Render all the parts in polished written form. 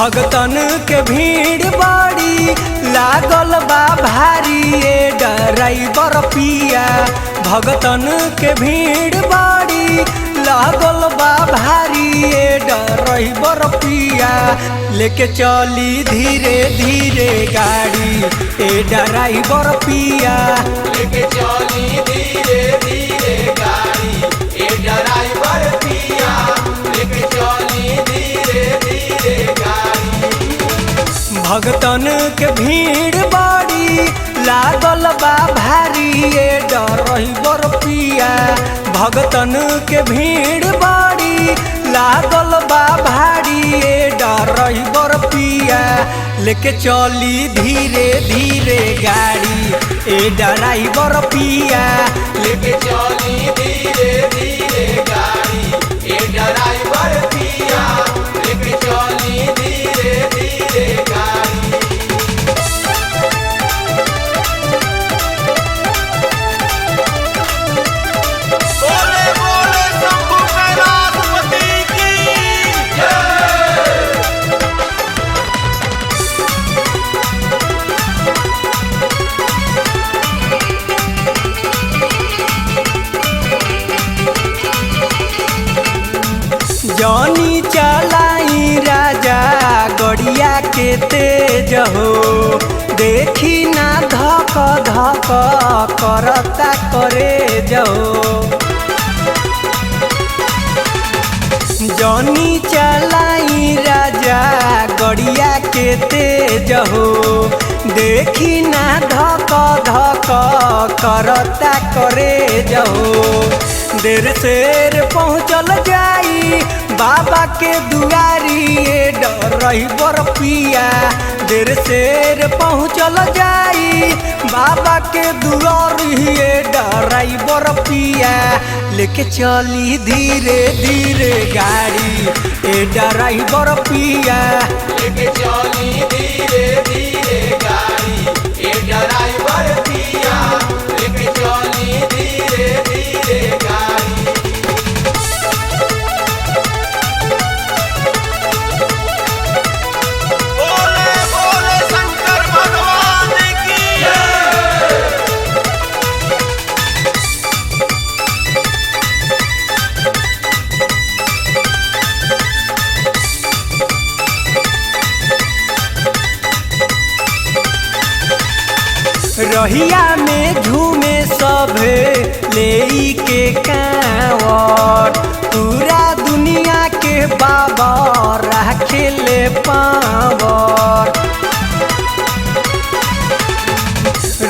भगतन के भीड़ बड़ी लागल बा भारी ए ड्राइवर पिया। भगतन के भीड़ बड़ी लागल बा भारी ए ड्राइवर पिया। लेके चली धीरे धीरे गाड़ी ए ड्राइवर पिया। लेके चली धीरे धीरे गाड़ी ए ड्राइवर पिया। लेके चली धीरे धीरे गाड़ी। भगतन के भीड़ बड़ी लागल बा भारी ए ड्राइवर पिया। भगतन के भीड़ बड़ी लागल बा भारी ए ड्राइवर पिया। लेके चली धीरे धीरे गाड़ी ए ड्राइवर पिया। लेके चली धीरे धीरे गाड़ी ए ड्राइवर पिया। लेके चली धीरे धीरे गाड़ी। बोले बोले शंभू कैलाशपति की जौनी चलाई राजा गड़िया के तेज हो। देखी ना धक धक करता करे जो। जौनी चलाई राजा गड़िया के तेज हो। देखी ना धक धक करता करे जो। देर सेर पहुँचल जाई बाबा के दुआरी ए ड्राइवर पिया। देर सेर पहुँचल जाई बाबा के दुआरी ए ड्राइवर पिया। लेके चली धीरे धीरे गाड़ी ए ड्राइवर पिया। लेके चली धीरे धीरे गाड़ी ए ड्राइवर पिया। लेके चली धीरे धीरे गाड़ी। बोले बोले शंकर भगवान की रहिया में झूमे सभे ले के कांवर। पूरा दुनिया के बाबा राखेले पावर।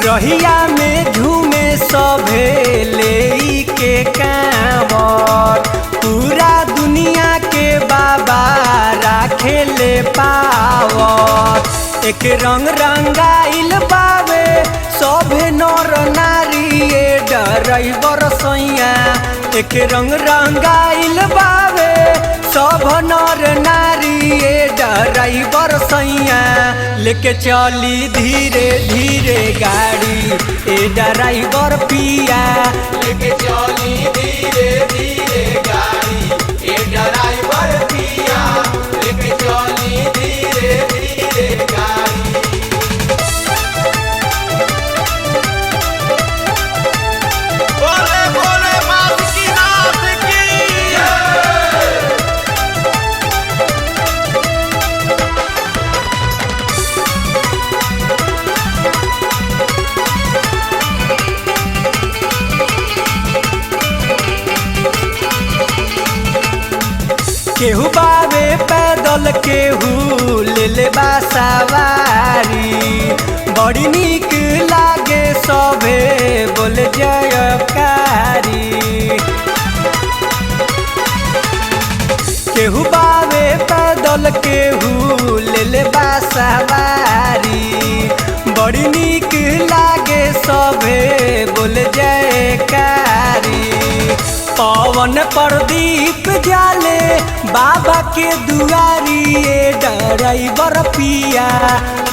रहिया में झूमे सभे ले के कांवर। पूरा दुनिया के बाबा राखेले पावर। एक रंग रंगाइल बावे सभे नर नारी ए ड्राइवर सैया। एक रंग रंगाइल बावे सब नर नारी ए ड्राइवर सैया। लेके चली धीरे धीरे गाड़ी ए ड्राइवर पिया। लेके चली धीरे धीरे गाड़ी ए ड्राइवर पिया। लेके चली धीरे धीरे गाड़ी। बोले बोले बासुकीनाथ की केहू बावे पैदल केहू ले बा सवारी। बड़ी नीक लागे सभे बोल जयकारी। केहू बावे पैदल केहू ले बा सवारी। बड़ी नीक लागे सभे बोल जयकारी। पवन प्रदीप जाले बाबा के दुआरी ये ड्राइवर पिया।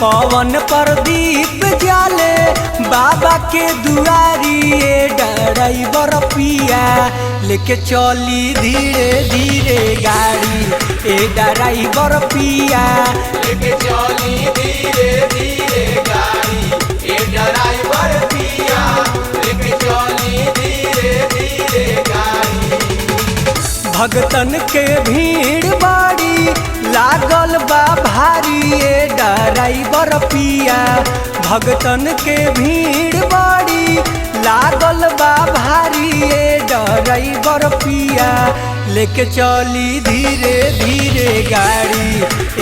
पवन प्रदीप जाले बाबा के दुआरी ये ड्राइवर पिया। लेके चली धीरे धीरे गाड़ी ए ड्राइवर पिया। लेके चली धीरे धीरे गाड़ी ए ड्राइवर पिया। लेके चली धीरे धीरे गाड़ी। भगतन के भीड़ बाड़ी लागल बा भारी ये ड्राइवर पिया। भगतन के भीड़ बाड़ी लागल बा भारी ये ड्राइवर पिया। लेके चली धीरे धीरे गाड़ी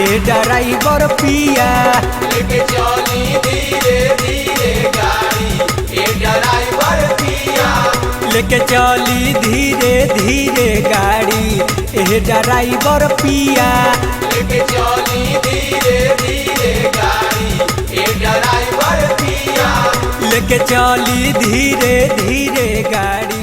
ए ड्राइवर पिया। लेके चली धीरे धीरे गाड़ी ए ड्राइवर पिया। लेके चली धीरे धीरे गाड़ी ए ड्राइवर पिया। लेके चली धीरे धीरे गाड़ी ए ड्राइवर पिया। लेके चली धीरे धीरे गाड़ी।